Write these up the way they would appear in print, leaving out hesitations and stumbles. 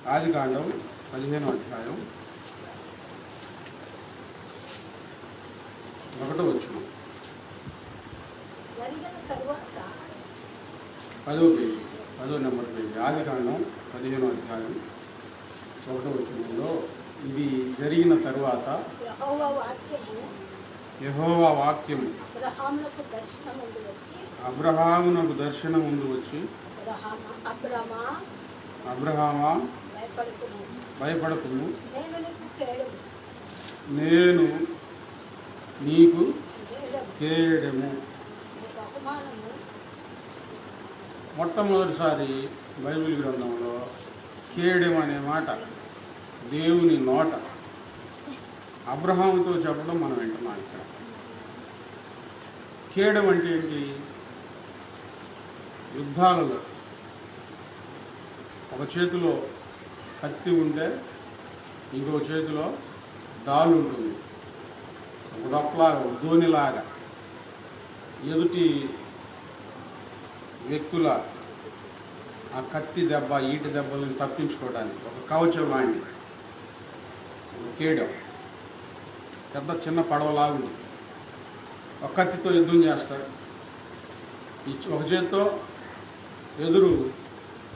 ఆదికాండం 15వ అధ్యాయం 1వ వచనం. 10వ నెంబర్ పేజీ. ఆదికాండం 15వ అధ్యాయం 1వ వచనంలో ఇది జరిగిన తరువాత యెహోవా వాక్యము అబ్రహామునకు దర్శనం ముందు వచ్చి, అబ్రహామా భయపడకుము, నేను నీకు కేడెము. మొట్టమొదటిసారి బైబిల్ గ్రంథంలో కేడెం అనే మాట దేవుని నోట అబ్రహాముతో చెప్పడం మనం వింటున్నాం. ఇక్కడ కేడెం అంటే ఏంటి? యుద్ధాలలో ఒక చేతిలో కత్తి ఉంటే ఇంకో చేతిలో డాలు ఉంటుంది. ఒక డొప్పలాగా, ఒక ధోనిలాగా ఎదుటి వ్యక్తుల ఆ కత్తి దెబ్బ, ఈటి దెబ్బలను తప్పించుకోవడానికి ఒక కవచం లాంటి కేడెం. పెద్ద చిన్న పడవలాగుంది. ఒక కత్తితో యుద్ధం చేస్తాడు. ఒక చేతితో ఎదురు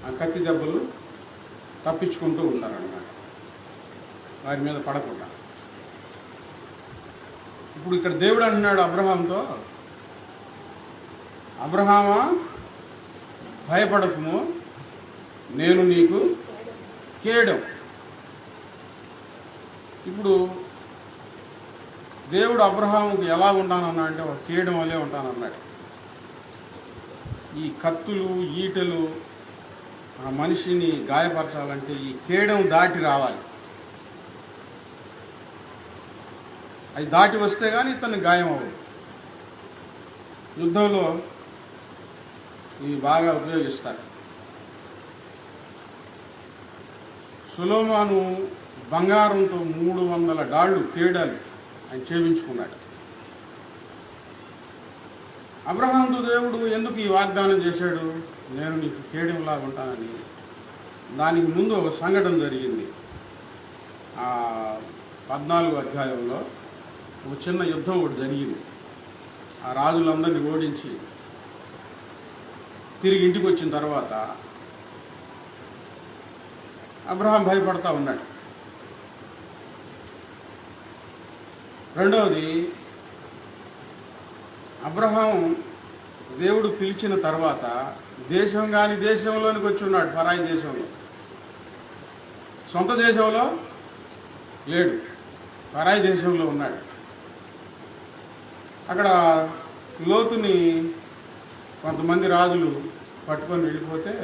ఆ కత్తి దెబ్బలు తప్పించుకుంటూ ఉంటారన్నమాట, వారి మీద పడకుండా. ఇప్పుడు ఇక్కడ దేవుడు అంటున్నాడు అబ్రహాంతో, అబ్రహామా భయపడకుము, నేను నీకు కేడెం. ఇప్పుడు దేవుడు అబ్రహాముకు ఎలా ఉంటానన్నా అంటే ఒక కేడెం వల్లే ఉంటానన్నాడు. ఈ కత్తులు, ఈటెలు ఆ మనిషిని గాయపరచాలంటే ఈ కేడెం దాటి రావాలి. అది దాటి వస్తే కానీ ఇతన్ని గాయం అవ్వదు. యుద్ధంలో ఇవి బాగా ఉపయోగిస్తారు. సొలొమోను బంగారంతో 300 డాళ్ళు కేడాలు ఆయన చేయించుకున్నాడు. అబ్రహాముతో దేవుడు ఎందుకు ఈ వాగ్దానం చేశాడు? నేను నీకు కేడెంలాగా ఉంటానని. దానికి ముందు ఒక సంఘటన జరిగింది. 14వ అధ్యాయంలో ఒక చిన్న యుద్ధం ఒకటి జరిగింది. ఆ రాజులందరినీ ఓడించి తిరిగి ఇంటికి వచ్చిన తర్వాత అబ్రహాం భయపడతా ఉన్నాడు. రెండవది, అబ్రహాం దేవుడు పిలిచిన తర్వాత దేశం కాని దేశంలోనికి వచ్చి ఉన్నాడు. పరాయి దేశంలో, సొంత దేశంలో లేడు, పరాయి దేశంలో ఉన్నాడు. అక్కడ లోతుని కొంతమంది రాజులు పట్టుకొని వెళ్ళిపోతే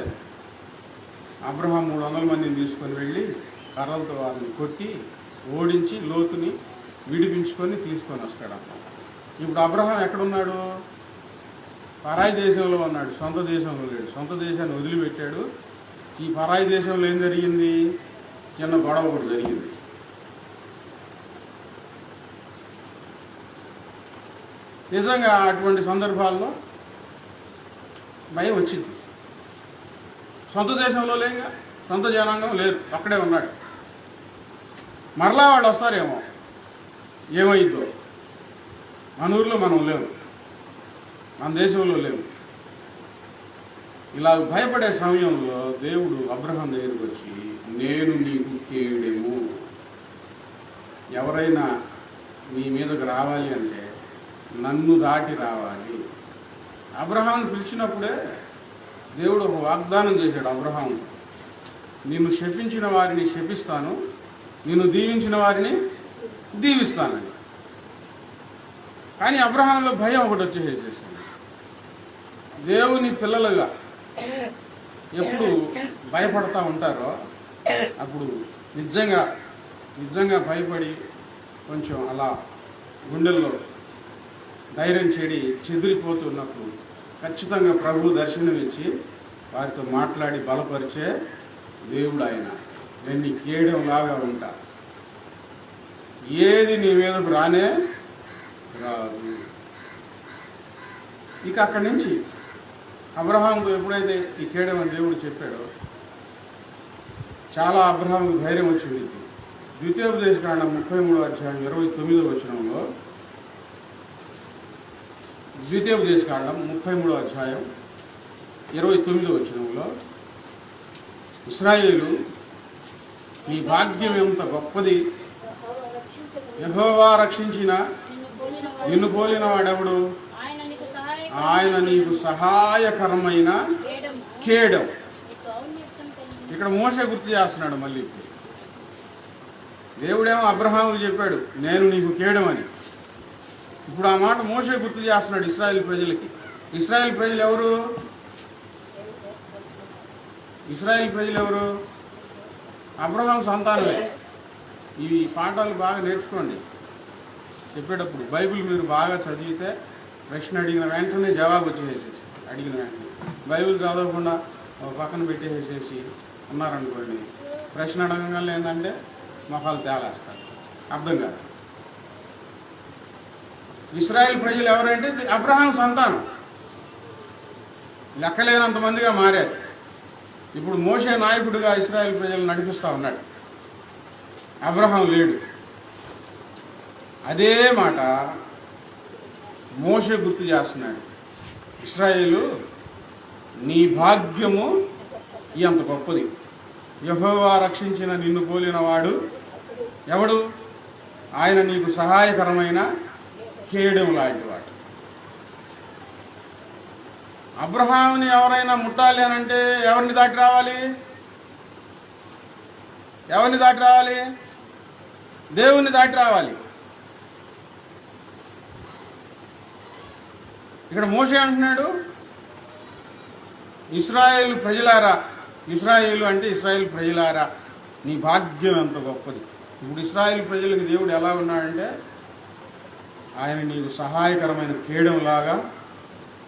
అబ్రహాం 300 మందిని తీసుకొని వెళ్ళి కర్రలతో వారిని కొట్టి ఓడించి లోతుని విడిపించుకొని తీసుకొని వస్తాడు అన్నమాట. ఇప్పుడు అబ్రహాం ఎక్కడున్నాడు? పరాయి దేశంలో ఉన్నాడు, సొంత దేశంలో లేడు. సొంత దేశాన్ని వదిలిపెట్టాడు. ఈ పరాయి దేశంలో ఏం జరిగింది? చిన్న గొడవ ఒకటి జరిగింది. నిజంగా అటువంటి సందర్భాల్లో భయం వచ్చింది. సొంత దేశంలో లేక సొంత జనాంగం లేదు, అక్కడే ఉన్నాడు. మరలా వాళ్ళు వస్తారేమో, ఏమైద్దో. మన ఊరిలో మనం లేవు, మన దేశంలో లేవు. ఇలా భయపడే సమయంలో దేవుడు అబ్రహాం దగ్గరికి వచ్చి, నేను నీకు కేడెము. ఎవరైనా నీ మీదకు రావాలి అంటే నన్ను దాటి రావాలి. అబ్రహాంను పిలిచినప్పుడే దేవుడు ఒక వాగ్దానం చేశాడు అబ్రహాం, నిన్ను శపించిన వారిని శపిస్తాను, నిన్ను దీవించిన వారిని దీవిస్తానని. కానీ అబ్రహాంలో భయం ఒకటి వచ్చేసేసింది. దేవుని పిల్లలుగా ఎప్పుడు భయపడతా ఉంటారో అప్పుడు నిజంగా భయపడి కొంచెం అలా గుండెల్లో ధైర్యం చెదిరిపోతున్నప్పుడు ఖచ్చితంగా ప్రభు దర్శనం ఇచ్చి వారితో మాట్లాడి బలపరిచే దేవుడు ఆయన. నేను నీ కేడెంలాగా ఉంటా, ఏది నీ మీదకు రానే రాదు. ఇక అక్కడి నుంచి అబ్రహాంకు ఎప్పుడైతే ఈ కేడెం అని దేవుడు చెప్పాడో చాలా అబ్రహాంకు ధైర్యం వచ్చింది. ద్వితీయోపదేశకాండం 33వ అధ్యాయం 29వ వచనంలో, ద్వితీయోపదేశకాండం 33వ అధ్యాయం 29వ వచనంలో, ఇశ్రాయేలు నీ భాగ్యం ఎంత గొప్పది, యెహోవా రక్షించిన నిన్ను పోలిన వాడెవడు, ఆయన నీకు సహాయకరమైన కేడం. ఇక్కడ మోషే గుర్తు చేస్తున్నాడు మళ్ళీ. దేవుడేమో అబ్రహాముకు చెప్పాడు నేను నీకు కేడం అని. ఇప్పుడు ఆ మాట మోషే గుర్తు చేస్తున్నాడు ఇశ్రాయేల్ ప్రజలకి. ఇశ్రాయేల్ ప్రజలు ఎవరు? ఇశ్రాయేల్ ప్రజలు ఎవరు? అబ్రహాం సంతానమే. ఈ పాఠాలు బాగా నేర్చుకోండి. చెప్పేటప్పుడు బైబిల్ మీరు బాగా చదివితే ప్రశ్న అడిగిన వెంటనే జవాబు వచ్చేసేసి, అడిగిన వెంటనే బైబిల్ చదవకుండా ఒక పక్కన పెట్టేసేసి ఉన్నారనుకోండి, ప్రశ్న అడగగానే ఏంటంటే మొహాలు తేలేస్తారు, అర్థం కాదు. ఇశ్రాయేల్ ప్రజలు ఎవరంటే అబ్రహాం సంతానం, లెక్కలేనంతమందిగా మారారు. ఇప్పుడు మోషే నాయకుడిగా ఇశ్రాయేల్ ప్రజలు నడిపిస్తూ ఉన్నాడు, అబ్రహాం లేడు. అదే మాట మోషే గుర్తు చేస్తున్నాడు. ఇశ్రాయేలు నీ భాగ్యము ఎంత గొప్పది, యెహోవా రక్షించిన నిన్ను పోలిన వాడు ఎవడు, ఆయన నీకు సహాయకరమైన కేడం లాంటి వాడు. అబ్రహాముని ఎవరైనా ముట్టాలి అని అంటే ఎవరిని దాటి రావాలి? ఎవరిని దాటి రావాలి? దేవుణ్ణి దాటి రావాలి. ఇక్కడ మోషే అంటున్నాడు ఇశ్రాయేలు ప్రజలారా, ఇశ్రాయేలు అంటే ఇశ్రాయేల్ ప్రజలారా నీ భాగ్యం ఎంత గొప్పది. ఇప్పుడు ఇశ్రాయేల్ ప్రజలకు దేవుడు ఎలా ఉన్నాడంటే ఆయన నీకు సహాయకరమైన కేడంలాగా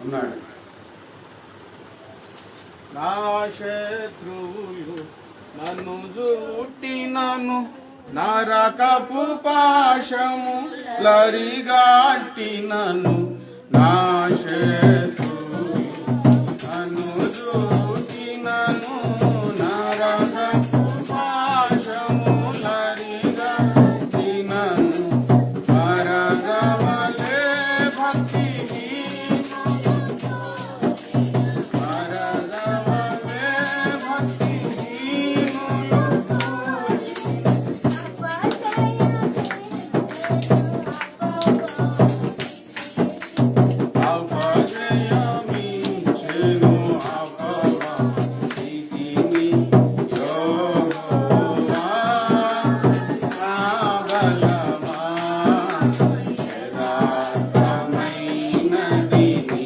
ఉన్నాడు. నా శత్రువులు నన్ను జూటినను, నరకపు పాశము లరిగాటినను, నా శత్రువులు నన్ను జూటినను, నరకపు పాశము లరిగాటినను, పరగవలే భక్తిహీనులు, పరగవలే భక్తిహీనులు అపజయమించెను, అపవాదిని యెహోవా నా బలమా, యథార్థమైనది నీ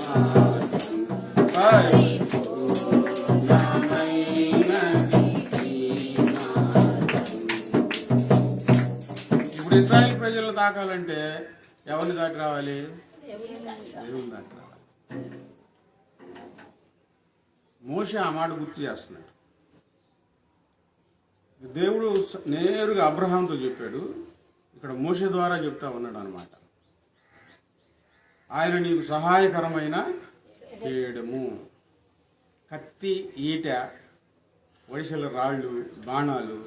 మార్గం, పరిపూర్ణమైనది నీ మార్గం. ఇప్పుడు ఇశ్రాయేల్ ప్రజలను తాకాలంటే ఎవరిని దాటి రావాలి? దేవుని దాటి రావాలి. మోషే ఆ మాట గుర్తు చేస్తున్నాడు. దేవుడు నేరుగా అబ్రహాంతో చెప్పాడు, ఇక్కడ మోషే ద్వారా చెప్తా ఉన్నాడు అనమాట. ఆయన నీకు సహాయకరమైన కేడము, కత్తి, ఈట, వడిసెల రాళ్ళు, బాణాలు,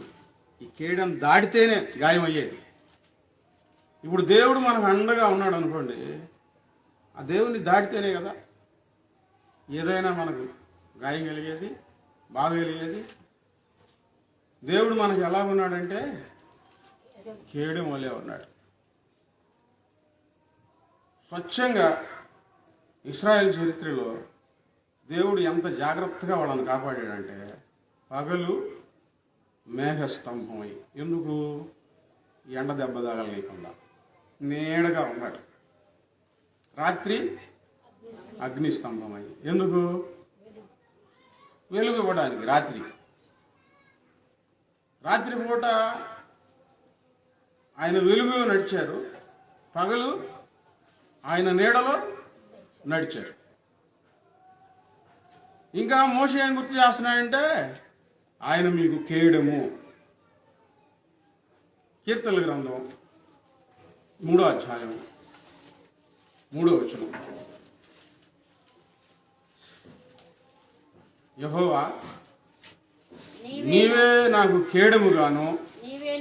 ఈ కేడం దాటితేనే గాయం అయ్యేది. ఇప్పుడు దేవుడు మనకు అండగా ఉన్నాడు అనుకోండి, ఆ దేవుని దాటితేనే కదా ఏదైనా మనకు గాయం కలిగేది, బాధ కలిగేది. దేవుడు మనకు ఎలా ఉన్నాడంటే కేడం వలే ఉన్నాడు. స్వచ్ఛంగా ఇశ్రాయేల్ చరిత్రలో దేవుడు ఎంత జాగ్రత్తగా వాళ్ళని కాపాడాడంటే పగలు మేఘస్తంభమై, ఎందుకు? ఎండ దెబ్బ తగలనీయకుండా నీడగా ఉన్నాడు. రాత్రి అగ్నిస్తంభమై, ఎందుకు? వెలుగు ఇవ్వడానికి. రాత్రిపూట ఆయన వెలుగులో నడిచారు, పగలు ఆయన నీడలో నడిచారు. ఇంకా మోషే ఏం గుర్తు చేస్తున్నాడంటే ఆయన మీకు కేడము. కీర్తనల గ్రంథం 3వ అధ్యాయం 3వ వచనం, యెహోవా నీవే నాకు కేడముగాను నీవే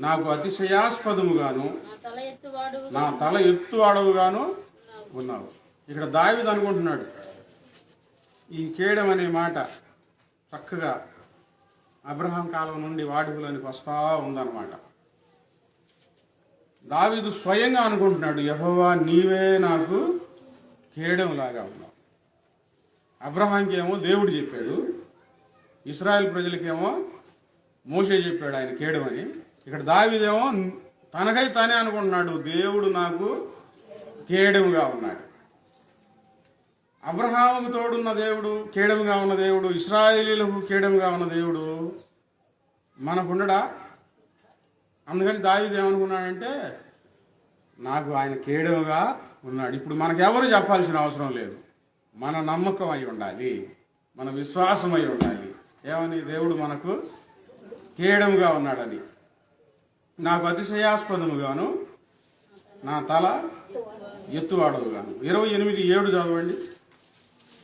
నాకు అతిశయాస్పదముగాను నా తల ఎత్తువాడు ఎత్తువాడవుగాను ఉన్నావు. ఇక్కడ దావీదు అనుకుంటున్నాడు, ఈ కేడం అనే మాట చక్కగా అబ్రహాం కాలం నుండి వాడుకలోనికి వస్తా ఉందన్నమాట. దావీదు స్వయంగా అనుకుంటున్నాడు, యెహోవా నీవే నాకు కేడంలాగా ఉన్నావు. అబ్రహాంకి ఏమో దేవుడు చెప్పాడు, ఇశ్రాయేల్ ప్రజలకేమో మోషే చెప్పాడు ఆయన కేడమని. ఇక్కడ దావీదేమో తనకై తానే అనుకుంటున్నాడు, దేవుడు నాకు కేడముగా ఉన్నాడు. అబ్రహాముకు తోడున్న దేవుడు, కేడముగా ఉన్న దేవుడు, ఇశ్రాయేలీలకు కేడముగా ఉన్న దేవుడు మనకుండడా? అందుకని దావీదు ఏమనుకున్నాడంటే, నాకు ఆయన కేడముగా ఉన్నాడు. ఇప్పుడు మనకెవరు చెప్పాల్సిన అవసరం లేదు, మన నమ్మకం అయి ఉండాలి, మన విశ్వాసం అయి ఉండాలి. ఏమని? దేవుడు మనకు కేడముగా ఉన్నాడని. నాకు అతిశయాస్పదముగాను నా తల ఎత్తువాడవుగాను. 28:7 చదవండి.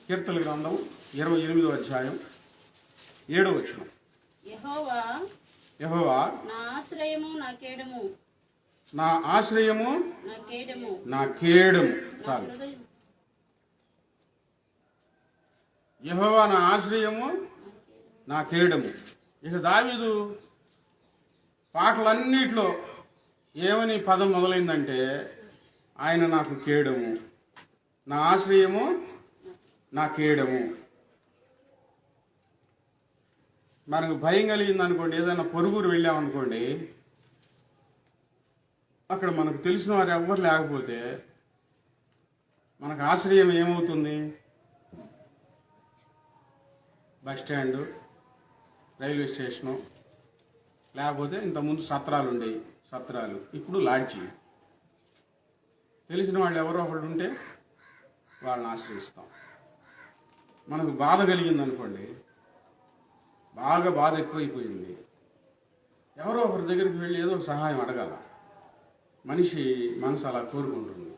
కీర్తన గ్రంథం 28వ అధ్యాయం 7వ వచనం. యెహోవా నా ఆశ్రయము నా కేడము నా ఆశ్రయము నా కేడము. చాలు. యెహోవా నా ఆశ్రయము నా కేడము. ఇక దావీదు పాటలన్నిట్లో ఏమని పదం మొదలైందంటే, ఆయన నాకు కేడము, నా ఆశ్రయము నా కేడము. మనకు భయం కలిగింది అనుకోండి, ఏదైనా పొరుగురు వెళ్ళామనుకోండి, అక్కడ మనకు తెలిసిన వారు ఎవ్వరు లేకపోతే మనకు ఆశ్రయం ఏమవుతుంది? బస్ స్టాండు, రైల్వే స్టేషను, లేకపోతే ఇంతకుముందు సత్రాలు ఉండేవి, సత్రాలు, ఇప్పుడు లాడ్జీ. తెలిసిన వాళ్ళు ఎవరో ఒకళ్ళు ఉంటే వాళ్ళని ఆశ్రయిస్తాం. మనకు బాధ కలిగింది అనుకోండి, బాగా బాధ ఎక్కువైపోయింది, ఎవరో ఒకరి దగ్గరికి వెళ్ళి ఏదో సహాయం అడగాల. మనిషి మనసు అలా కోరుకుంటుంది.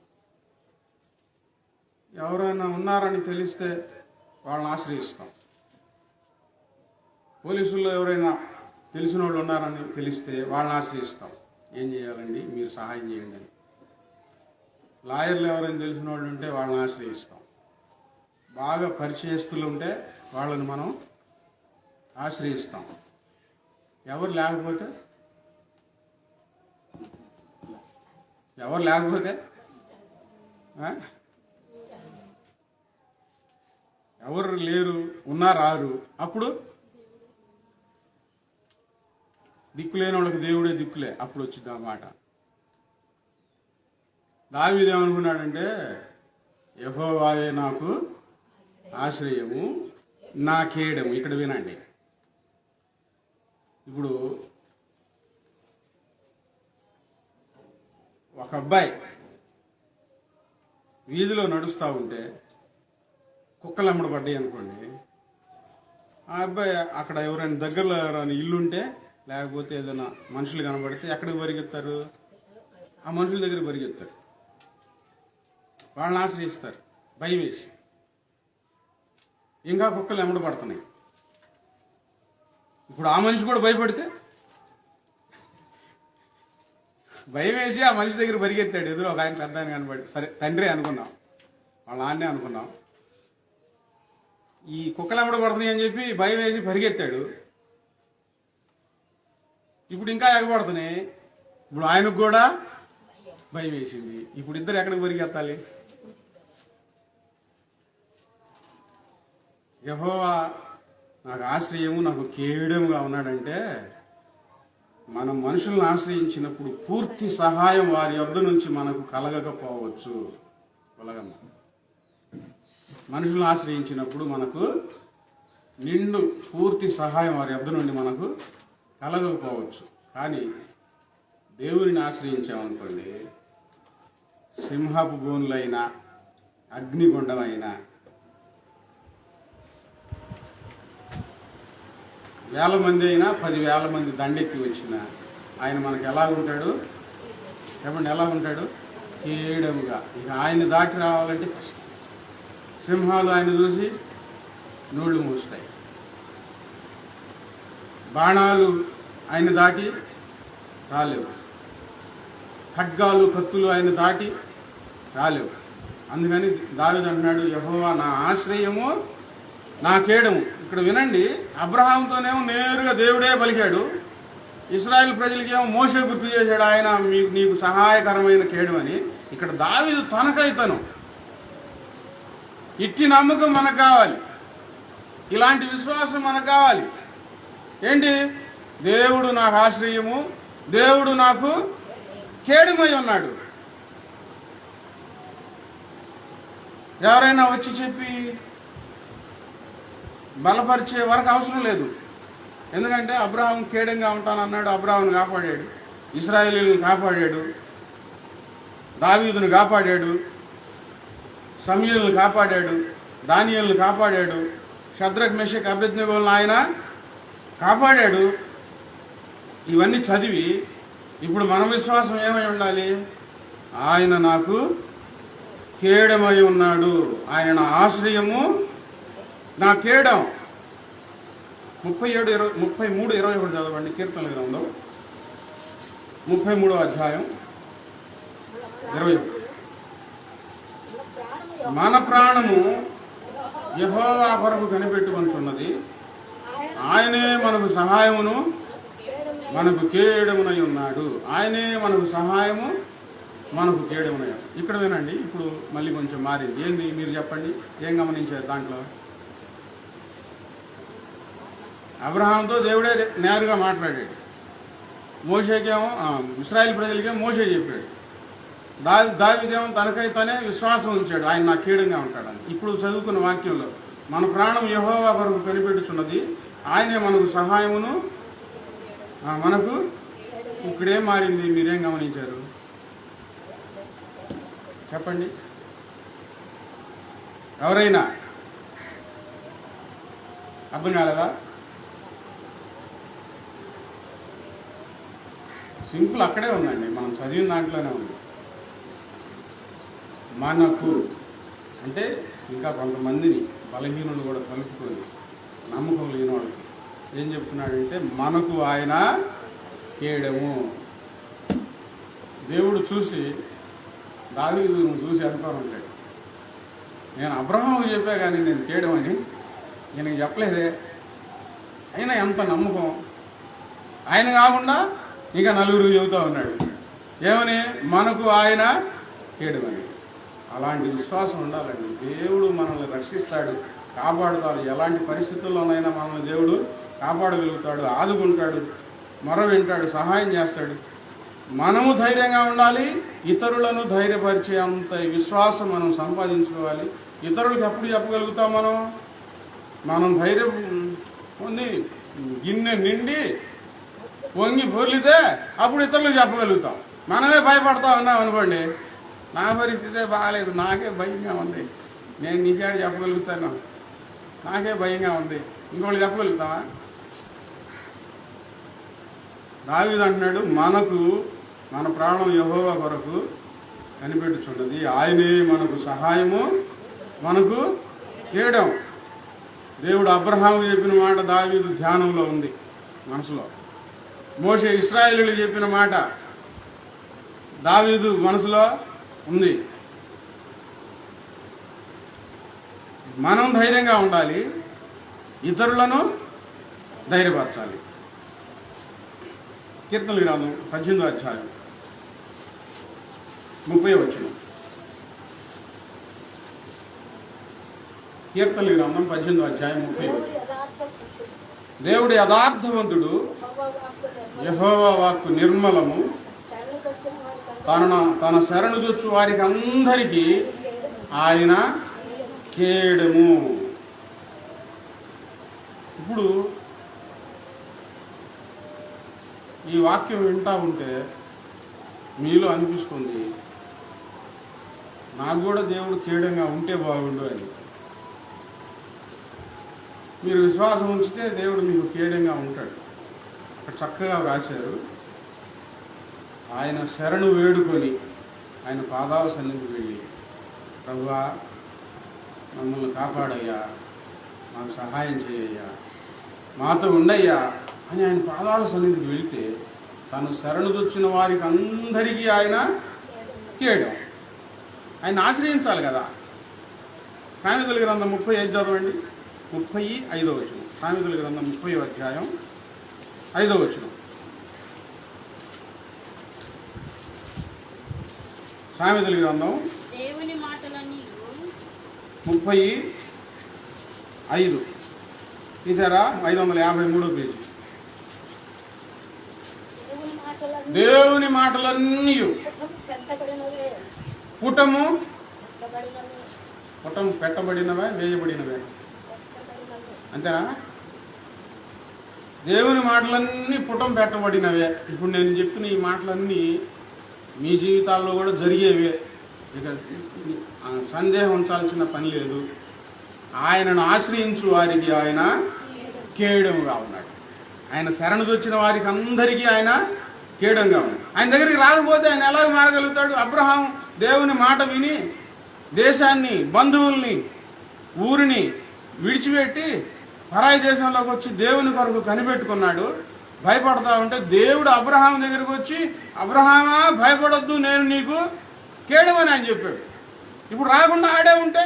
ఎవరైనా ఉన్నారని తెలిస్తే వాళ్ళని ఆశ్రయిస్తాం. పోలీసుల్లో ఎవరైనా తెలిసిన వాళ్ళు ఉన్నారని తెలిస్తే వాళ్ళని ఆశ్రయిస్తాం. ఏం చేయాలండి, మీరు సహాయం చేయండి అని. లాయర్లు ఎవరైనా తెలిసిన వాళ్ళు ఉంటే వాళ్ళని ఆశ్రయిస్తాం. బాగా పరిచయస్తులు ఉంటే వాళ్ళని మనం ఆశ్రయిస్తాం. ఎవరు లేకపోతే ఎవరు లేరు, రారు, అప్పుడు దిక్కులేని వాళ్ళకి దేవుడే దిక్కులే, అప్పుడు వచ్చింది అన్నమాట. దావీదు ఏమనుకున్నాడంటే, యెహోవాయే నాకు ఆశ్రయము నా కేడము. ఇక్కడ వినండి. ఇప్పుడు ఒక అబ్బాయి వీధిలో నడుస్తూ ఉంటే కుక్కలు అమ్మడబడ్డాయి అనుకోండి, ఆ అబ్బాయి అక్కడ ఎవరైనా దగ్గరలో ఎవరైనా ఇల్లు ఉంటే, లేకపోతే ఏదైనా మనుషులు కనబడితే ఎక్కడికి పరిగెత్తారు? ఆ మనుషుల దగ్గర పరిగెత్తారు, వాళ్ళని ఆశ్రయిస్తారు భయం వేసి. ఇంకా కుక్కలు ఎమ్మడబడుతున్నాయి. ఇప్పుడు ఆ మనిషి కూడా భయపడితే భయం వేసి ఆ మనిషి దగ్గర పరిగెత్తాడు. ఎదురు ఒక ఆయన పెద్ద ఆయన కనబడి, సరే తండ్రి అనుకున్నాం, వాళ్ళ నాన్నే అనుకున్నాం. ఈ కుక్కలు ఎమ్మడబడుతున్నాయి అని చెప్పి భయం వేసి పరిగెత్తాడు. ఇప్పుడు ఇంకా ఎగబడుతున్నాయి. ఇప్పుడు ఆయనకు కూడా భయం వేసింది. ఇప్పుడు ఇద్దరు ఎక్కడికి పరిగెత్తాలి? యెహోవా నాకు ఆశ్రయము నాకు కేడముగా ఉన్నాడంటే, మనం మనుషులను ఆశ్రయించినప్పుడు పూర్తి సహాయం వారి యొద్ద నుంచి మనకు కలగకపోవచ్చు. మనుషులను ఆశ్రయించినప్పుడు మనకు నిండు పూర్తి సహాయం వారి యొద్ద నుండి మనకు కలగకపోవచ్చు. కానీ దేవుడిని ఆశ్రయించామనుకోండి, సింహపు బోన్లైనా, అగ్నిగుండమైనా, 1000 మంది అయినా 10,000 మంది దండెత్తి వచ్చిన ఆయన మనకు ఎలా ఉంటాడు? చెప్పండి, ఎలా ఉంటాడు? కేడముగా. ఇక ఆయన దాటి రావాలంటే కష్టం. సింహాలు ఆయన చూసి నోళ్ళు మూస్తాయి. బాణాలు ఆయన దాటి రాలేవు, ఖడ్గాలు కత్తులు ఆయన దాటి రాలేవు. అందుకని దావీదు అంటున్నాడు, యెహోవా నా ఆశ్రయము నా కేడము. ఇక్కడ వినండి, అబ్రహాంతోనేమో నేరుగా దేవుడే పలికాడు, ఇశ్రాయేల్ ప్రజలకేమో మోషే గుర్తు చేశాడు ఆయన నీకు సహాయకరమైన కేడు అని. ఇక్కడ దావీదు తనకైతను. ఇట్టి నమ్మకం మనకు కావాలి, ఇలాంటి విశ్వాసం మనకు కావాలి. ఏంటి? దేవుడు నాకు ఆశ్రయము, దేవుడు నాకు కేడుమై ఉన్నాడు. ఎవరైనా వచ్చి చెప్పి బలపరిచే వరకు అవసరం లేదు. ఎందుకంటే అబ్రహాం కేడంగా ఉంటానన్నాడు, అబ్రహాంను కాపాడాడు, ఇశ్రాయేలీయులను కాపాడాడు, దావీదును కాపాడాడు, సమూయేలును కాపాడాడు, దానియేలును కాపాడాడు, షద్రక్ మెషక్ అబేద్నెగోలను ఆయన కాపాడాడు. ఇవన్నీ చదివి ఇప్పుడు మన విశ్వాసం ఏమై ఉండాలి? ఆయన నాకు కేడమై ఉన్నాడు, ఆయన నా ఆశ్రయము నా కేడం. 33:21 చదవండి, కీర్తనల గ్రంథం 33వ అధ్యాయం 21. మన ప్రాణము యెహోవా కొరకు కనిపెట్టుకొనుచున్నది, ఆయనే మనకు సహాయమును మనకు కేడమునై ఉన్నాడు. ఆయనే మనకు సహాయము మనకు కేడమునై. ఇక్కడ వినండి, ఇప్పుడు మళ్ళీ కొంచెం మారింది. ఏంది మీరు చెప్పండి, ఏం గమనించారు దాంట్లో? అబ్రహాంతో దేవుడే నేరుగా మాట్లాడాడు, మోషేకేమో ఇశ్రాయేల్ ప్రజలకేమో మోషే చెప్పాడు, దావీదేమో తనకై తనే విశ్వాసం ఉంచాడు, ఆయన నా కీడంగా ఉంటాడని. ఇప్పుడు చదువుకున్న వాక్యంలో మన ప్రాణం యెహోవా కొరకు కనిపెట్టుచున్నది, ఆయనే మనకు సహాయమును మనకు. ఇక్కడేం మారింది, మీరేం గమనించారు చెప్పండి? ఎవరైనా అర్థం కాలేదా? సింపుల్ అక్కడే ఉందండి, మనం చదివిన దాంట్లోనే ఉంది. మనకు అంటే ఇంకా కొంతమందిని బలహీనులు కూడా కలుపుకొని నమ్మకం లేని వాళ్ళకి ఏం చెప్తున్నాడంటే, మనకు ఆయన కేడము. దేవుడు చూసి దావీదును చూసి అనుకోని ఉంటాడు, నేను అబ్రహాముకు చెప్పా కానీ నేను కేడమని ఈయనకి చెప్పలేదే. అయినా ఎంత నమ్మకం! ఆయన కాకుండా ఇంకా నలుగురు చెబుతూ ఉన్నాడు ఏమని, మనకు ఆయన కేడమని. అలాంటి విశ్వాసం ఉండాలండి. దేవుడు మనల్ని రక్షిస్తాడు, కాపాడుతాడు. ఎలాంటి పరిస్థితుల్లోనైనా మనల్ని దేవుడు కాపాడగలుగుతాడు, ఆదుకుంటాడు, మొర వింటాడు, సహాయం చేస్తాడు. మనము ధైర్యంగా ఉండాలి, ఇతరులను ధైర్యపరిచే అంత విశ్వాసం మనం సంపాదించుకోవాలి. ఇతరులకు ఎప్పుడు చెప్పగలుగుతాం? మనం ధైర్యం పొంది గిన్నె నిండి వంగి పొర్లితే అప్పుడు ఇతరులకు చెప్పగలుగుతాం. మనమే భయపడతా ఉన్నాం అనుకోండి, నా పరిస్థితే బాగాలేదు, నాకే భయంగా ఉంది, నేను నీకేడు చెప్పగలుగుతాను, నాకే భయంగా ఉంది, ఇంకోళ్ళు చెప్పగలుగుతావా? దావీదు అంటున్నాడు, మనకు మన ప్రాణం యెహోవా కొరకు కనిపెట్టుచున్నది, ఆయనే మనకు సహాయము మనకు కేడం. దేవుడు అబ్రహాముకు చెప్పిన మాట దావీదు ధ్యానంలో ఉంది మనసులో. మోషే ఇశ్రాయేలీయులకు చెప్పిన మాట దావీదు మనసులో ఉంది. మనం ధైర్యంగా ఉండాలి, ఇతరులను ధైర్యపరచాలి. కీర్తనల గ్రంథం 18వ అధ్యాయం 30వ వచనం. కీర్తనల గ్రంథం 18వ అధ్యాయం 30వ వచనం. దేవుడు యథార్థవంతుడు, యెహోవా వాక్కు నిర్మలము, తన శరణు చొచ్చు వారికి అందరికీ ఆయన కేడము. ఇప్పుడు ఈ వాక్యం వింటా ఉంటే మీలో అనిపిస్తుంది, నాకు కూడా దేవుడు కేడంగా ఉంటే బాగుండు అని. మీరు విశ్వాసం ఉంచితే దేవుడు మీకు కేడంగా ఉంటాడు. అక్కడ చక్కగా వ్రాశారు, ఆయన శరణు వేడుకొని ఆయన పాదాల సన్నిధికి వెళ్ళి, ప్రభువా మమ్మల్ని కాపాడయ్యా, మాకు సహాయం చేయయ్యా, మాతో ఉండయ్యా అని ఆయన పాదాల సన్నిధికి వెళితే తను శరణుదొచ్చిన వారికి అందరికీ ఆయన కేయడం. ఆయన ఆశ్రయించాలి కదా. సామెతల గ్రంథం 35 చదవండి. 35వ వచనం. సామెతల గ్రంథం 30వ అధ్యాయం 5వ వచనం. సామెతల గ్రంథం దేవుని మాటలన్నీ 35 తీసారా? 553వ పేజీ. దేవుని మాటలన్నీ పుటము పెట్టబడినవే వేయబడినవే. అంతేనా? దేవుని మాటలన్నీ పుటం పెట్టబడినవే. ఇప్పుడు నేను చెప్పిన ఈ మాటలన్నీ మీ జీవితాల్లో కూడా జరిగేవే. ఇక సందేహం ఉంచాల్సిన పని లేదు. ఆయనను ఆశ్రయించు వారికి ఆయన కేయడముగా ఉన్నాడు. ఆయన శరణుదొచ్చిన వారికి అందరికీ ఆయన కేయడంగా ఉన్నాడు. ఆయన దగ్గరికి రాకపోతే ఆయన ఎలాగ మారగలుగుతాడు? అబ్రహాం దేవుని మాట విని దేశాన్ని, బంధువుల్ని, ఊరిని విడిచిపెట్టి పరాయి దేశంలోకి వచ్చి దేవుని కొరకు కనిపెట్టుకున్నాడు. భయపడతా ఉంటే దేవుడు అబ్రహాం దగ్గరికి వచ్చి, అబ్రహామా భయపడొద్దు, నేను నీకు కేయడమని ఆయన చెప్పాడు. ఇప్పుడు రాకుండా ఆడే ఉంటే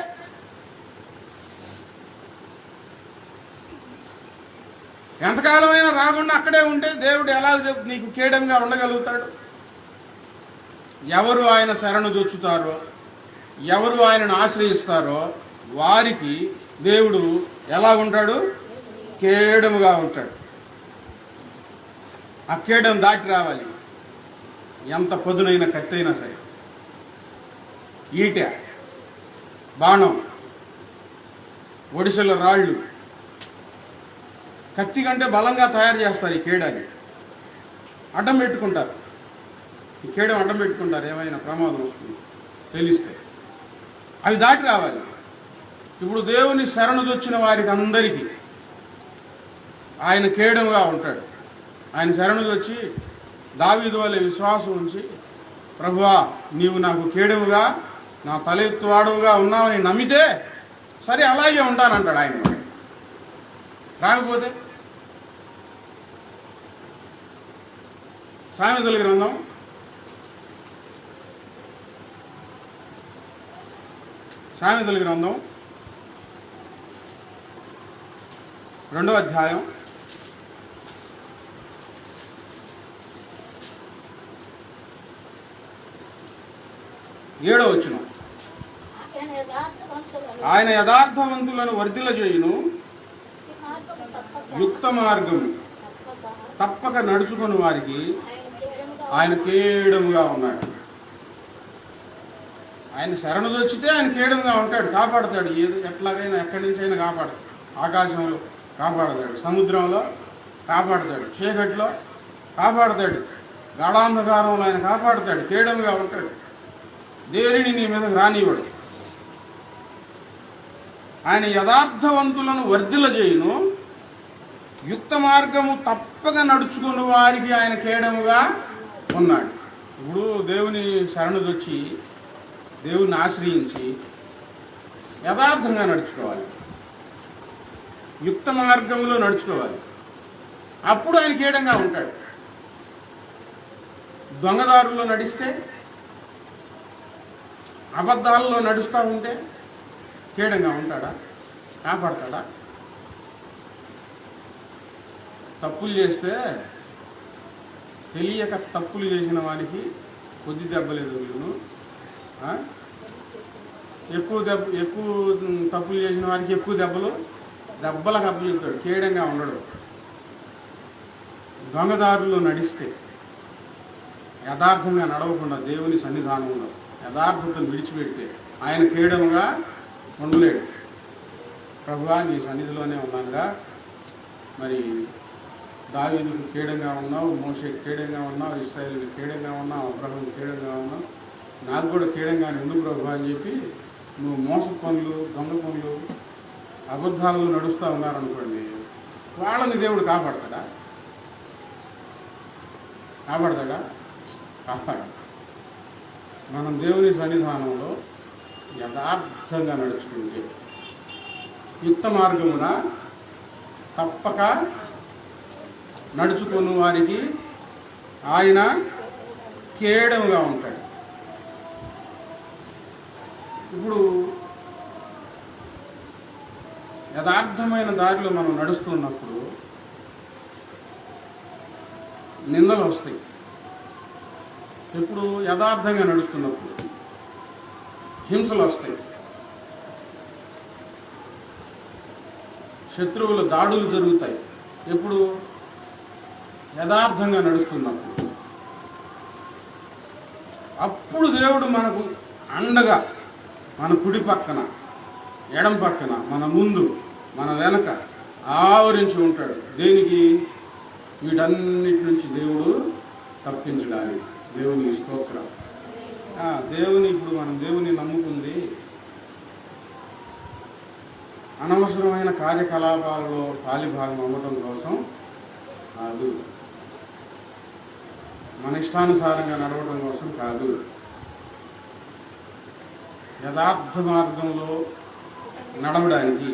ఎంతకాలమైనా రాకుండా అక్కడే ఉంటే దేవుడు ఎలా నీకు కేయడంగా ఉండగలుగుతాడు? ఎవరు ఆయన శరణు దొచ్చుతారో, ఎవరు ఆయనను ఆశ్రయిస్తారో వారికి దేవుడు ఎలా ఉంటాడు? కేయడముగా ఉంటాడు. ఆ కేయడం దాటి రావాలి. ఎంత పదునైన కత్తి అయినా సరే, ఈట, బాణం, ఒడిసెల రాళ్ళు, కత్తి కంటే బలంగా తయారు చేస్తారు ఈ కేడాన్ని. అడ్డం పెట్టుకుంటారు. ఈ కేడం అడ్డం పెట్టుకుంటారు, ఏమైనా ప్రమాదం వస్తుంది తెలిస్తే. అవి దాటి రావాలి. ఇప్పుడు దేవుని శరణుదొచ్చిన వారికి అందరికీ ఆయన కేయడముగా ఉంటాడు. ఆయన శరణుదొచ్చి దావీదు వలె విశ్వాసం ఉంచి, ప్రభువా నీవు నాకు కేయడముగా, నా తలెత్తువాడుగా ఉన్నావని నమ్మితే సరే అలాగే ఉంటానంటాడు ఆయన. రాకపోతే సామెతల గ్రంథం 2వ అధ్యాయం 7వ వచనం. ఆయన యథార్థవంతులను వర్ధిల్లజేయును, యుక్త మార్గం తప్పక నడుచుకుని వారికి ఆయన కేయడముగా ఉన్నాడు. ఆయన శరణుదొచ్చితే ఆయన కేయడంగా ఉంటాడు, కాపాడుతాడు. ఏది ఎట్లాగైనా ఎక్కడి నుంచి అయినా కాపాడతాడు. ఆకాశంలో కాపాడతాడు, సముద్రంలో కాపాడతాడు, చీకట్లో కాపాడతాడు, గాఢాంధకారంలో ఆయన కాపాడతాడు. కేయడంగా ఉంటాడు. దేనిని నీ మీదకి రానివ్వడు. ఆయన యథార్థవంతులను వర్ధిల్లజేయును, యుక్త మార్గము తప్పక నడుచుకుని వారికి ఆయన కేయడముగా ఉన్నాడు. ఇప్పుడు దేవుని శరణుదొచ్చి దేవుని ఆశ్రయించి యథార్థంగా నడుచుకోవాలి, యుక్త మార్గంలో నడుచుకోవాలి. అప్పుడు ఆయన కేయడంగా ఉంటాడు. దొంగదారుల్లో నడిస్తే, అబద్ధాలలో నడుస్తూ ఉంటే కేయడంగా ఉంటాడా? కాపాడతాడా? తప్పులు చేస్తే తెలియక తప్పులు చేసిన వానికి కొద్ది దెబ్బలు ఎదుగులను, ఎక్కువ తప్పులు చేసిన వారికి ఎక్కువ దెబ్బలకు అప్పచెప్తాడు. కేయడంగా ఉండడు. దొంగదారుల్లో నడిస్తే, యథార్థంగా నడవకుండా దేవుని సన్నిధానంలో యథార్థతను విడిచిపెడితే ఆయన కేయడముగా ఉండలేడు. ప్రభువా నీ సన్నిధిలోనే ఉన్నానుగా, మరి దావీదుకు కేయడంగా ఉన్నావు, మోషేకి కేయడంగా ఉన్నావు, ఇశ్రాయేలుకి కేయడంగా ఉన్నావు, అబ్రహాముకి కేయడంగా ఉన్నావు, నాకు కూడా కేయడంగానే ఉంది ప్రభువా అని చెప్పి నువ్వు మోస పనులు, దొంగ పనులు, అబద్ధాలలో నడుస్తూ ఉన్నారనుకోండి, వాళ్ళని దేవుడు కాపాడతాడా? కాపాడతాడా? కాపాడు. మనం దేవుని సన్నిధానంలో యథార్థంగా నడుచుకుంటే, యుక్త మార్గమున తప్పక నడుచుకుని వారికి ఆయన కేడముగా ఉంటాడు. ఇప్పుడు యథార్థమైన దారిలో మనం నడుస్తున్నప్పుడు నిందలు వస్తాయి. ఇప్పుడు యథార్థంగా నడుస్తున్నప్పుడు హింసలు వస్తాయి, శత్రువుల దాడులు జరుగుతాయి. ఎప్పుడు యథార్థంగా నడుస్తున్నప్పుడు అప్పుడు దేవుడు మనకు అండగా మన కుడి పక్కన, ఎడం పక్కన, మన ముందు, మన వెనక ఆవరించి ఉంటాడు. దేనికి? వీటన్నిటి నుంచి దేవుడు తప్పించడానికి. దేవుని స్తోత్రం. దేవుని ఇప్పుడు మనం దేవుని నమ్ముకుంది అనవసరమైన కార్యకలాపాలలో పాలిభాగం అవ్వటం కోసం కాదు, మన ఇష్టానుసారంగా నడవడం కోసం కాదు. యథార్థ మార్గంలో నడవడానికి,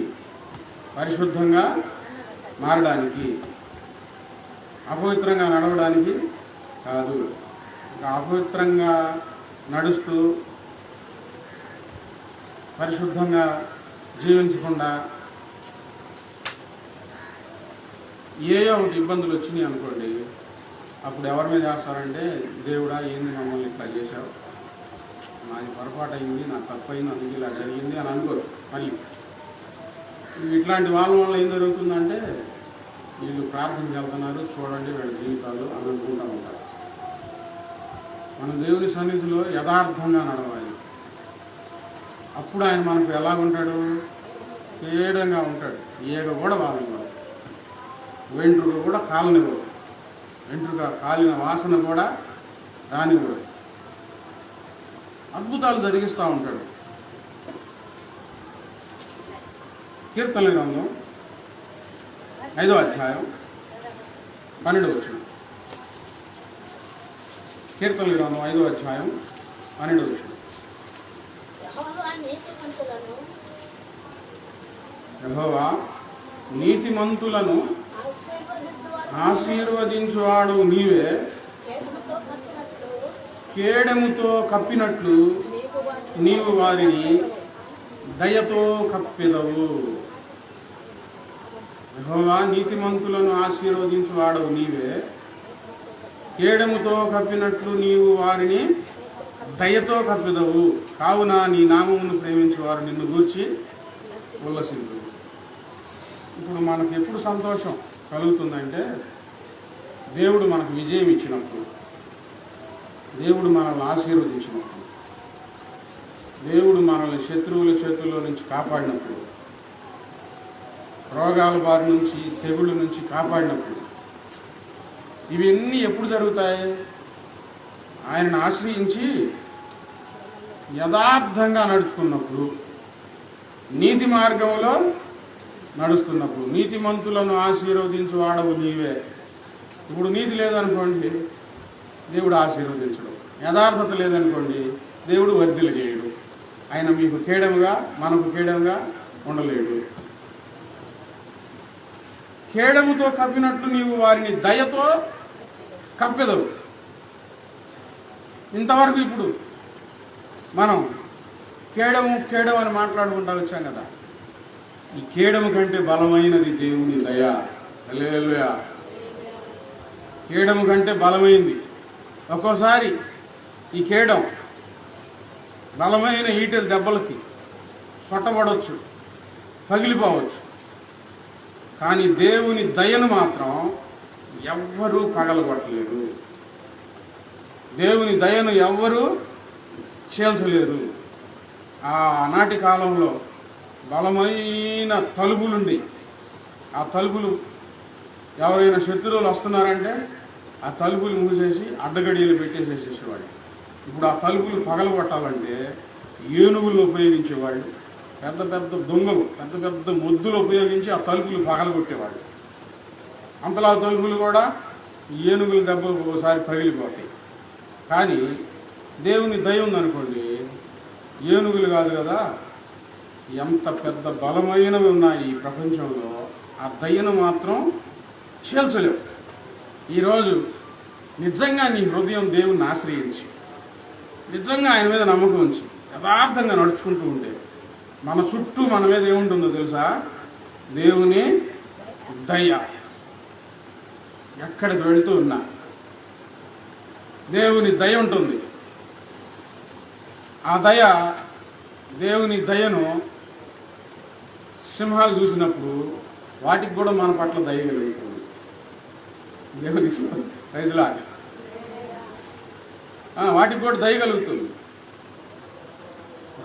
పరిశుద్ధంగా మారడానికి, అపవిత్రంగా నడవడానికి కాదు. అపవిత్రంగా నడుస్తూ పరిశుద్ధంగా జీవించకుండా ఒకటి ఇబ్బందులు వచ్చినాయి అనుకోండి, అప్పుడు ఎవరి మీద చేస్తారంటే, దేవుడా ఏంది మమ్మల్ని ఇట్లా చేశావు, నాది పొరపాటు అయింది, నాకు తప్పైంది, అందుకు ఇలా జరిగింది అని అనుకోరు. మళ్ళీ ఇట్లాంటి వాళ్ళ వల్ల ఏం జరుగుతుందంటే, వీళ్ళు ప్రార్థనకి వెళ్తున్నారు, చూడండి వీళ్ళ జీవితాలు అని అనుకుంటూ ఉంటారు. మనం దేవుని సన్నిధిలో యథార్థంగా నడవాలి. అప్పుడు ఆయన మనకు ఎలాగుంటాడు? తేడంగా ఉంటాడు. ఏగ కూడా వాళ్ళనివ్వడు, వెంట్రుక కూడా కాలనివ్వడు, వెంట్రుక కాలిన వాసన కూడా రానివ్వడు. అద్భుతాలు జరిగిస్తూ ఉంటాడు. కీర్తనల గ్రంథం 5వ అధ్యాయం 12వ వచనం. కీర్తనల గ్రంథం 5వ అధ్యాయం 12వ వచనం. యెహోవా నీతిమంతులను ఆశీర్వదించువాడు నీవే, కేడముతో కప్పినట్లు నీవు వారిని దయతో కప్పెదవు. యెహోవా నీతిమంతులను ఆశీర్వదించువాడవు నీవే, కేడముతో కప్పినట్లు నీవు వారిని దయతో కప్పెదవు. కావున నీ నామమును ప్రేమించేవారు నిన్ను గూర్చి ఉల్లసించు. ఇప్పుడు మనకు ఎప్పుడు సంతోషం కలుగుతుందంటే, దేవుడు మనకు విజయం ఇచ్చినప్పుడు, దేవుడు మనల్ని ఆశీర్వదించినప్పుడు, దేవుడు మనల్ని శత్రువుల చేతుల్లో నుంచి కాపాడినప్పుడు, రోగాల బారి నుంచి, తెగుళ్ళ నుంచి కాపాడినప్పుడు. ఇవన్నీ ఎప్పుడు జరుగుతాయి? ఆయనను ఆశ్రయించి యథార్థంగా నడుచుకున్నప్పుడు, నీతి మార్గంలో నడుస్తున్నప్పుడు. నీతిమంతులను ఆశీర్వదించు వాడవు నీవే. ఇప్పుడు నీతి లేదనుకోండి, దేవుడు ఆశీర్వదించడు. యథార్థత లేదనుకోండి, దేవుడు వర్ధిల్ల చేయడు. ఆయన మీకు కేడముగా, మనకు కేడముగా ఉండలేడు. కేడముతో కప్పినట్లు నీవు వారిని దయతో కప్పెదవు. ఇంతవరకు ఇప్పుడు మనం కేడము అని మాట్లాడుకుంటా వచ్చాం కదా. ఈ కేడము కంటే బలమైనది దేవుని దయ. హల్లెలూయా. కేడము కంటే బలమైంది. ఒక్కోసారి ఈ కేడం బలమైన ఈటెల దెబ్బలకి సొట్టబడవచ్చు, పగిలిపోవచ్చు. కానీ దేవుని దయను మాత్రం ఎవ్వరూ పగలగొట్టలేరు. దేవుని దయను ఎవ్వరూ చీల్చలేరు. ఆనాటి కాలంలో బలమైన తలుపులుండి, ఆ తలుపులు ఎవరైనా శత్రువులు వస్తున్నారంటే ఆ తలుపులు మూసేసి అడ్డగడియలు పెట్టేసేసేవాళ్ళు. ఇప్పుడు ఆ తలుపులు పగలగొట్టాలంటే ఏనుగులను ఉపయోగించేవాళ్ళు, పెద్ద పెద్ద దొంగలు, పెద్ద పెద్ద మొద్దులు ఉపయోగించి ఆ తలుపులు పగలగొట్టేవాళ్ళు. అంతలా తలుపులు కూడా ఏనుగుల దెబ్బకు ఒకసారి పగిలిపోతాయి. కానీ దేవుని దయ ఉందనుకోండి, ఏనుగులు కాదు కదా, ఎంత పెద్ద బలమైనవి ఉన్నాయి ఈ ప్రపంచంలో, ఆ దయను మాత్రం చీల్చలేవు. ఈరోజు నిజంగా నీ హృదయం దేవుణ్ణి ఆశ్రయించి నిజంగా ఆయన మీద నమ్మకం ఉంచి యథార్థంగా నడుచుకుంటూ ఉంటే మన చుట్టూ మన మీద ఏముంటుందో తెలుసా? దేవుని దయ. ఎక్కడికి వెళ్తూ ఉన్నా దేవుని దయ ఉంటుంది. ఆ దయ, దేవుని దయను సింహాలు చూసినప్పుడు వాటికి కూడా మన పట్ల దయ కలుగుతుంది. దేవుని రైతులా వాటికి కూడా దయ కలుగుతుంది.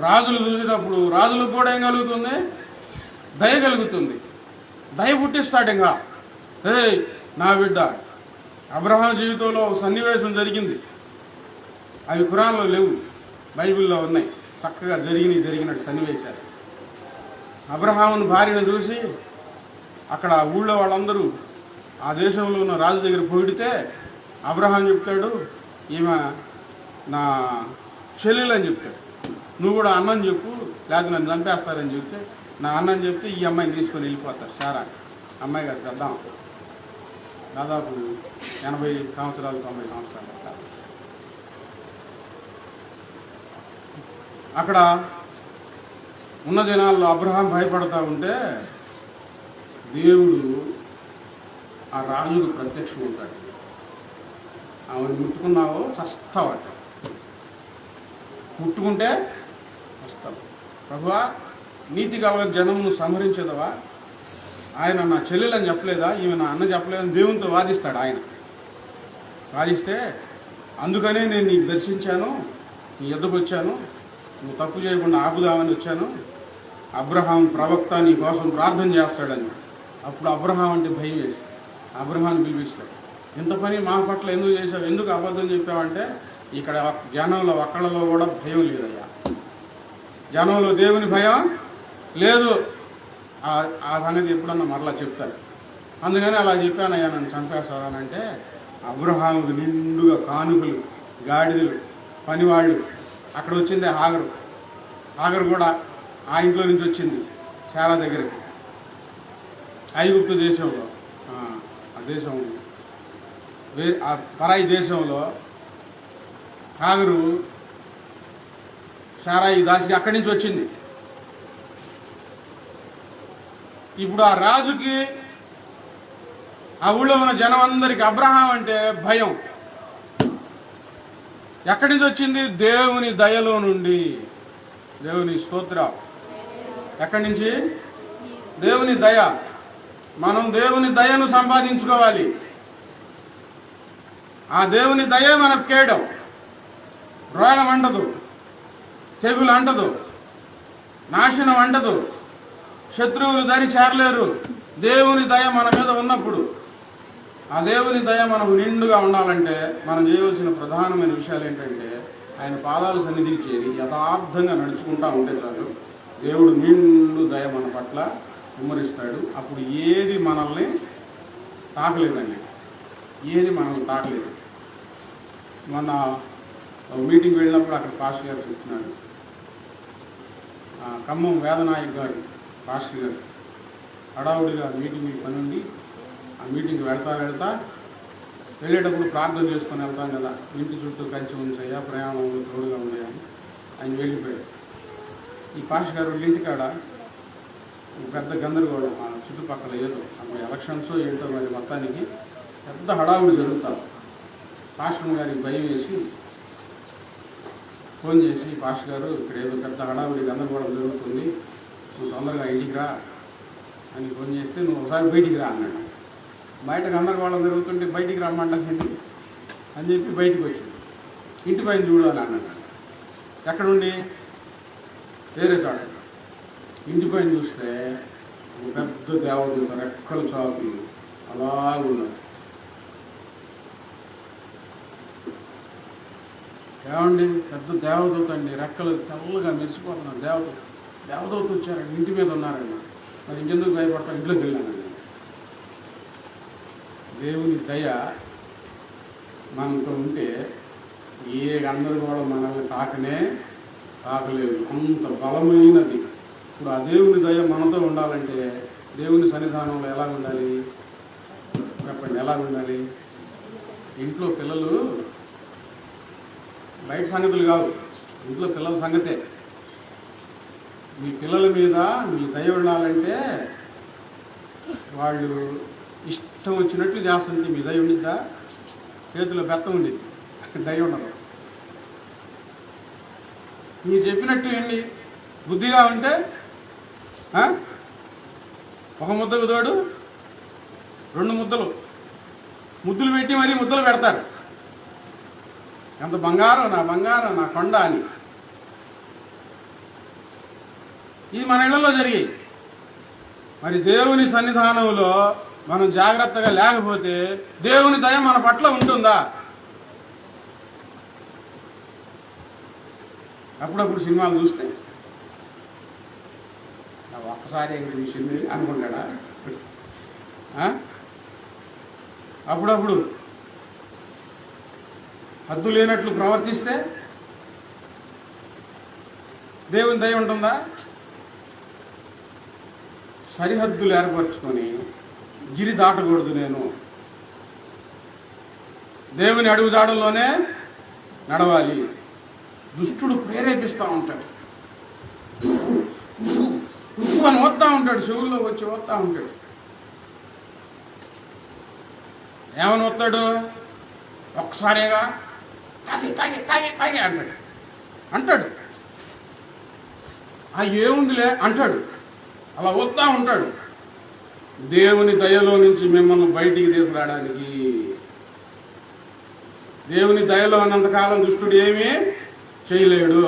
రాజులు చూసినప్పుడు రాజులకు కూడా ఏం కలుగుతుంది? దయ కలుగుతుంది. దయ పుట్టిస్తాడు. ఇంకా నా బిడ్డ, అబ్రహాం జీవితంలో ఒక సన్నివేశం జరిగింది. అవి ఖురాన్లో లేవు, బైబిల్లో ఉన్నాయి. చక్కగా జరిగినట్టు సన్నివేశాలు. అబ్రహాముని భార్యను చూసి అక్కడ ఊళ్ళో వాళ్ళందరూ ఆ దేశంలో ఉన్న రాజు దగ్గర పొగిడితే అబ్రహాం చెప్తాడు, ఈమె నా చెల్లెలు అని చెప్తాడు. నువ్వు కూడా అన్నం చెప్పు, లేకపోతే నన్ను చంపేస్తారని చెప్తే నా అన్నం చెప్తే ఈ అమ్మాయిని తీసుకొని వెళ్ళిపోతారు. సారా అమ్మాయి గారు పెద్ద, దాదాపు 80 సంవత్సరాలు 90 సంవత్సరాలు. అక్కడ ఉన్న దినాల్లో అబ్రహాం భయపడతా ఉంటే దేవుడు ఆ రాజుకు ప్రత్యక్షం ఉంటాడు. ఆమెను ముట్టుకున్నావో చస్తావట, ముట్టుకుంటే వస్తావు. ప్రభువా, నీతి గల జనమును సంహరించేదవా? ఆయన నా చెల్లెలని చెప్పలేదా, ఈమె నా అన్న చెప్పలేదని దేవునితో వాదిస్తాడు. ఆయన వాదిస్తే అందుకనే నేను నీకు దర్శించాను, నీ ఎద్దకు వచ్చాను, నువ్వు తప్పు చేయకుండా ఆపుదామని వచ్చాను. అబ్రహాం ప్రవక్త నీ కోసం ప్రార్థన చేస్తాడని. అప్పుడు అబ్రహాం అంటే భయం వేసి అబ్రహాన్ని పిలిపిస్తాడు. ఇంత పని మా పట్ల ఎందుకు చేశావు, ఎందుకు అబద్ధం చెప్పావంటే ఇక్కడ జనంలో ఒక్కళ్ళలో కూడా భయం లేదయ్యా. జనంలో దేవుని భయం లేదు. ఆ సంగతి ఎప్పుడన్నా మరలా చెప్తారు. అందుకని అలా చెప్పానయ్యా, నన్ను చంపేస్తారనంటే అబ్రహాముకు నిండుగా కానుకలు, గాడిదలు, పనివాళ్ళు. అక్కడ వచ్చిందే హాగరు కూడా ఆ ఇంట్లో నుంచి వచ్చింది శారా దగ్గరికి. ఐగుప్తు దేశంలో, ఆ దేశం ఆ పరాయి దేశంలో హాగరు శారాయి దాసికి అక్కడి నుంచి వచ్చింది. ఇప్పుడు ఆ రాజుకి, ఆ ఊళ్ళో ఉన్న జనం అందరికి అబ్రహాం అంటే భయం. ఎక్కడి నుంచి వచ్చింది? దేవుని దయలో నుండి. దేవుని స్తోత్రం. ఎక్కడి నుంచి? దేవుని దయ. మనం దేవుని దయను సంపాదించుకోవాలి. ఆ దేవుని దయే మనకు కేయడం. రోగం అంటదు, తెగులు అంటదు, నాశనం అంటదు, శత్రువులు దరి చేరలేరు. దేవుని దయ మన మీద ఉన్నప్పుడు, ఆ దేవుని దయ మనకు నిండుగా ఉండాలంటే మనం చేయవలసిన ప్రధానమైన విషయాలు ఏంటంటే ఆయన పాదాల సన్నిధికి చేరి యథార్థంగా నడుచుకుంటూ ఉంటే చాలు. దేవుడు నిండు దయ మన పట్ల కుమ్మరిస్తాడు. అప్పుడు ఏది మనల్ని తాకలేదండి, ఏది మనల్ని తాకలేదు. మొన్న మీటింగ్ వెళ్ళినప్పుడు అక్కడ పాస్టర్ గారు చెప్తున్నాడు, ఖమ్మం వేదనాయక్ గారు పాస్టర్ గారు హడావుడిగా మీటింగ్ పని ఉండి ఆ మీటింగ్కి వెళ్తా వెళ్ళేటప్పుడు ప్రార్థన చేసుకొని వెళ్తాం కదా, ఇంటి చుట్టూ కంచి ఉంచాయా, ప్రయాణం తోడుగా ఉన్నాయని ఆయన వెళ్ళిపోయాడు. ఈ పాస్టర్ గారు ఇంటికాడ పెద్ద గందరగోళం, ఆ చుట్టుపక్కల ఏదో అప్పుడు ఎలక్షన్స్ ఏంటో మరి మొత్తానికి పెద్ద హడావుడి జరుగుతారు. పాస్టర్ గారికి భయం వేసి ఫోన్ చేసి, పాస్టర్ గారు ఇక్కడ ఏదో పెద్ద హడావుడి గందరగోళం జరుగుతుంది, నువ్వు తొందరగా ఇంటికి రా అని ఫోన్ చేస్తే, నువ్వు ఒకసారి బయటికి రా అన్నాడు. బయట గందరగోళం జరుగుతుంటే బయటికి రమ్మంటుంది అని చెప్పి బయటికి వచ్చింది. ఇంటి పైన చూడాలి అన్నాడు. ఎక్కడుండి? వేరే చోట. ఇంటి పైన చూస్తే పెద్ద దేవదూత రెక్కలు చాపి అలాగున్నాడు. ఏమండి, పెద్ద దేవదూత అండి, రెక్కలు తెల్లగా మెరిసిపోతున్నాడు. దేవదూత వచ్చారండి, ఇంటి మీద ఉన్నారండి. మరి ఇంకెందుకు భయపడతాం, ఇంట్లోకి వెళ్ళానండి. దేవుని దయ మనతో ఉంటే ఏ గందరగోళం మనల్ని తాకలేదు. అంత బలమైనది. ఇప్పుడు ఆ దేవుని దయ మనతో ఉండాలంటే దేవుని సన్నిధానంలో ఎలా ఉండాలి చెప్పండి? ఎలా ఉండాలి? ఇంట్లో పిల్లలు బయట సంగతులు కావు, ఇంట్లో పిల్లల సంగతే. మీ పిల్లల మీద మీ దయ ఉండాలంటే వాళ్ళు ఇష్టం వచ్చినట్లు చేస్తుంటే మీ దయ ఉండిద్దా? చేతిలో బెత్తం ఉండిద్ది, దయ ఉండదు. మీరు చెప్పినట్టు ఏంటి బుద్ధిగా ఉంటే ఒక ముద్దకు తోడు 2 ముద్దులు పెట్టి మరీ ముద్దలు పెడతారు. ఎంత బంగారం నా కొండ అని. ఇవి మన ఇళ్లలో జరిగాయి. మరి దేవుని సన్నిధానంలో మనం జాగ్రత్తగా లేకపోతే దేవుని దయ మన పట్ల ఉంటుందా? అప్పుడప్పుడు సినిమాలు చూస్తే ఒక్కసారి చూసింది అనుకుంటాడా? అప్పుడప్పుడు హద్దు లేనట్లు ప్రవర్తిస్తే దేవుని దయ ఉంటుందా? సరిహద్దులు ఏర్పరచుకొని గిరి దాటకూడదు. నేను దేవుని అడుగుజాడల్లోనే నడవాలి. దుష్టుడు ప్రేరేపిస్తూ ఉంటాడు, అని వస్తూ ఉంటాడు, చెవుల్లో వచ్చి వస్తూ ఉంటాడు. ఏమని వస్తాడు? ఒక్కసారిగా తాగి తాగి తాగి తాగి అంటాడు. ఏముందిలే అంటాడు. అలా వస్తూ ఉంటాడు. దేవుని దయలో నుంచి మిమ్మల్ని బయటికి తీసుకురావడానికి, దేవుని దయలో ఉన్నంతకాలం దుష్టుడు ఏమీ చేయలేడు.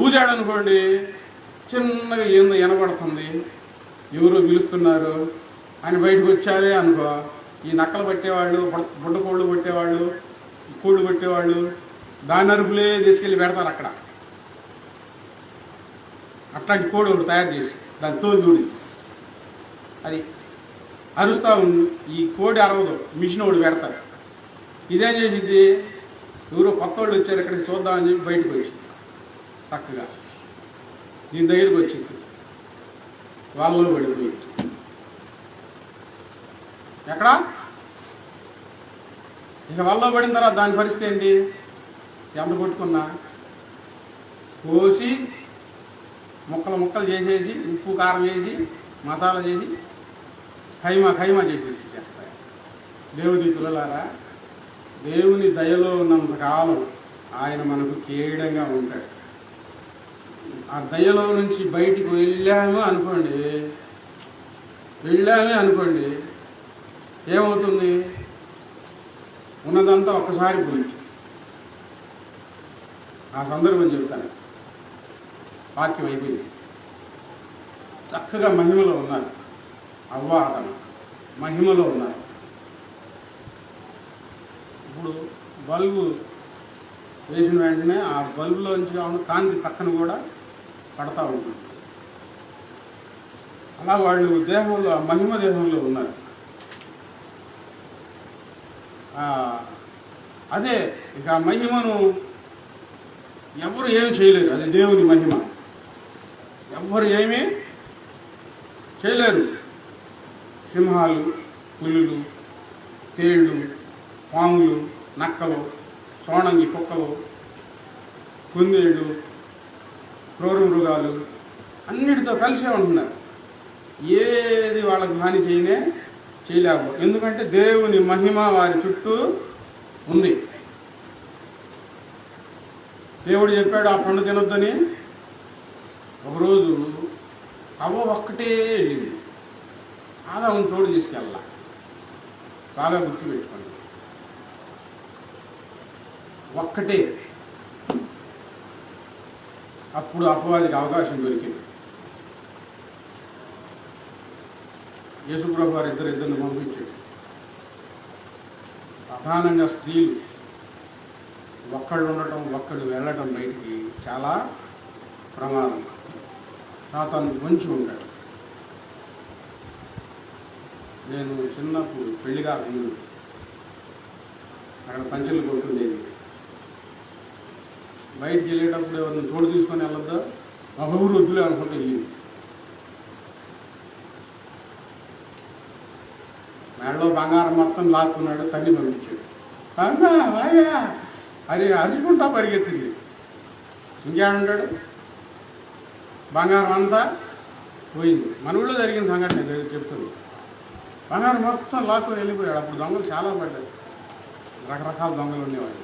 ఊజాడనుకోండి, చిన్నగా ఏందో వినబడుతుంది, ఎవరో పిలుస్తున్నారు అని బయటకు వచ్చారే అనుకో, ఈ నక్కలు పట్టేవాళ్ళు, బుడ్డ కోళ్ళు పట్టేవాళ్ళు, కోళ్ళు పట్టేవాళ్ళు దాని అరుపులే తీసుకెళ్ళి పెడతారు అక్కడ. అట్లాంటి కోడి ఒకటి తయారు చేసి దాని తోలు దూడి అది అరుస్తూ ఉంది. ఈ కోడి అరవదు, మిషన్ ఒకటి పెడతారు. ఇదేం చేసిద్ది? ఎవరో కొత్త వాళ్ళు వచ్చారు ఇక్కడికి చూద్దామని చెప్పి బయటకు వచ్చింది. చక్కగా దీని దగ్గరికి వచ్చింది, వాళ్ళలో పడిపోయింది. ఎక్కడ ఇక వాళ్ళలో పడిన తర్వాత దాని పరిస్థితి ఏంటి? ఎంత కొట్టుకున్నా కోసి ముక్కలు చేసేసి ఉప్పు కారం వేసి మసాలా చేసి ఖైమా చేసేసి చేస్తాయి. దేవుని పిల్లలారా, దేవుని దయలో ఉన్నంతకాలం ఆయన మనకు కేడంగా ఉంటాడు. ఆ దయలో నుంచి బయటికి వెళ్ళామే అనుకోండి, ఏమవుతుంది? ఉన్నదంతా ఒక్కసారి పోయింది. ఆ సందర్భం చెప్తాను. వాక్యం అయిపోయింది. చక్కగా మహిమలో ఉన్నారు. అవ్వాదన మహిమలో ఉన్నారు. ఇప్పుడు బల్బు వేసిన వెంటనే ఆ బల్బులోంచి కాంతి పక్కన కూడా పడతా ఉంటుంది. అలా వాళ్ళు దేహంలో, మహిమ దేహంలో ఉన్నారు. అదే ఇక మహిమను ఎవరు ఏమి చేయలేరు. అది దేవుని మహిమ. ఎవ్వరు ఏమీ చేయలేరు. సింహాలు, పులులు, తేళ్ళు, పాములు, నక్కలు, సోణంగి కుక్కలు, కుందేళ్ళు, క్రూర మృగాలు అన్నిటితో కలిసే ఉంటున్నారు. ఏది వాళ్ళకి హాని చేయలేవు. ఎందుకంటే దేవుని మహిమ వారి చుట్టూ ఉంది. దేవుడు చెప్పాడు ఆ పండు తినొద్దని. ఒకరోజు అవ్వ ఒక్కటే వెళ్ళింది, ఆదాముని తోడు తీసుకెళ్ళాల. బాగా గుర్తుపెట్టుకోండి, ఒక్కటే. అప్పుడు అపవాదికి అవకాశం దొరికింది. యేసుప్రభు వారు ఇద్దరిని పంపించాడు. ప్రధానంగా స్త్రీలు ఒక్కళ్ళు ఉండటం, ఒక్కళ్ళు వెళ్ళటం బయటికి చాలా ప్రమాదం. సాతాను మంచి ఉంటాడు. నేను చిన్నప్పుడు పెళ్లిగా ముందు అక్కడ పంచెలు కొట్టుండేది. బయటికి వెళ్ళేటప్పుడు ఎవరిని తోడు తీసుకొని వెళ్ళొద్దా, మా ఊరు వద్దులే అనుకుంటే వెళ్ళింది. మేడలో బంగారం మొత్తం లాక్కున్నాడు, తల్లి పంపించాడు. అన్నా అయ్యా అని అరుచుకుంటా పరిగెత్తింది. ఇంకేమంటాడు, బంగారం అంతా పోయింది. మన ఊళ్ళో జరిగిన సంఘటన నేను చెప్తుంది. బంగారం మొత్తం లాక్కొని వెళ్ళిపోయాడు. అప్పుడు దొంగలు చాలా పడ్డాయి, రకరకాల దొంగలు ఉండేవాళ్ళు.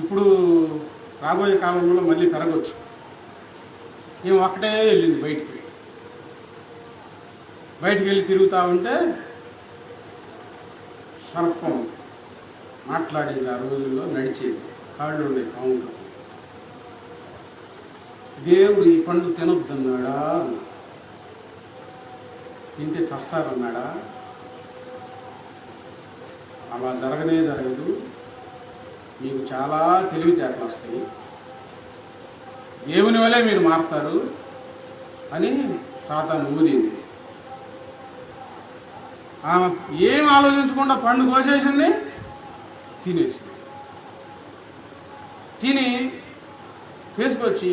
ఇప్పుడు రాబోయే కాలంలో మళ్ళీ పెరగచ్చు. ఏం ఒక్కటే వెళ్ళింది బయటికి వెళ్ళి తిరుగుతూ ఉంటే సర్పం మాట్లాడేది. ఆ రోజుల్లో నడిచేది, కాళ్ళు ఉండేవి పాములు. దేవుడు ఈ పండు తినొద్దన్నాడా? తింటే చస్తారన్నాడా? అలా జరగనే జరగదు. మీకు చాలా తెలివితేటలు వస్తాయి, దేవుని వల్లే మీరు మారుతారు అని సాతాను ఊదింది. ఏం ఆలోచించకుండా పండు కోసేసింది, తినేసింది. తిని తీసుకొచ్చి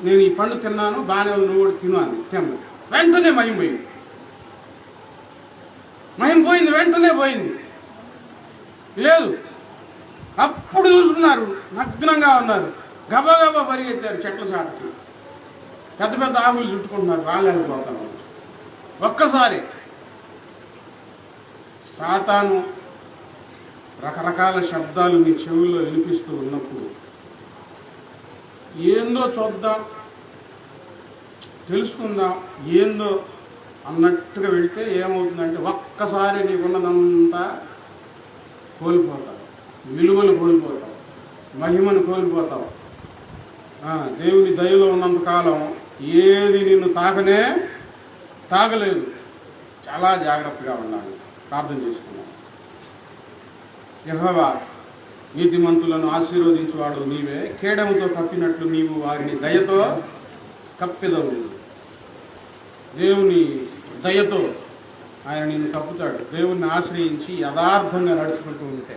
నేను ఈ పండు తిన్నాను, బాగానే నువ్వు కూడా తిను అంది. తిన్నాను. వెంటనే మహిమ పోయింది, వెంటనే పోయింది. లేదు, అప్పుడు చూసుకున్నారు, నగ్నంగా ఉన్నారు. గబగబా పరిగెత్తారు చెట్ల చాటుకి. పెద్ద పెద్ద ఆకులు చుట్టుకుంటున్నారు, రాలేకపోతారు. ఒక్కసారి సాతాను రకరకాల శబ్దాలు మీ చెవుల్లో వినిపిస్తూ ఉన్నప్పుడు ఏందో చూద్దాం, తెలుసుకుందాం, ఏందో అన్నట్టుగా వెళితే ఏమవుతుందంటే ఒక్కసారి నీకున్నదంతా కోల్పోతావు, విలువలు కోల్పోతావు, మహిమను కోల్పోతావు. దేవుని దయలో ఉన్నంతకాలం ఏది నిన్ను తాగలేదు. చాలా జాగ్రత్తగా ఉండాలి. ప్రార్థన చేసుకున్నాం. యెహోవా, నీతిమంతులను ఆశీర్వదించువాడు నీవే. కేడముతో కప్పినట్లు నీవు వారిని దయతో కప్పెదవు. దేవుని దయతో ఆయన నిన్ను కప్పుతాడు. దేవుణ్ణి ఆశ్రయించి యథార్థంగా నడుచుకుంటూ ఉంటే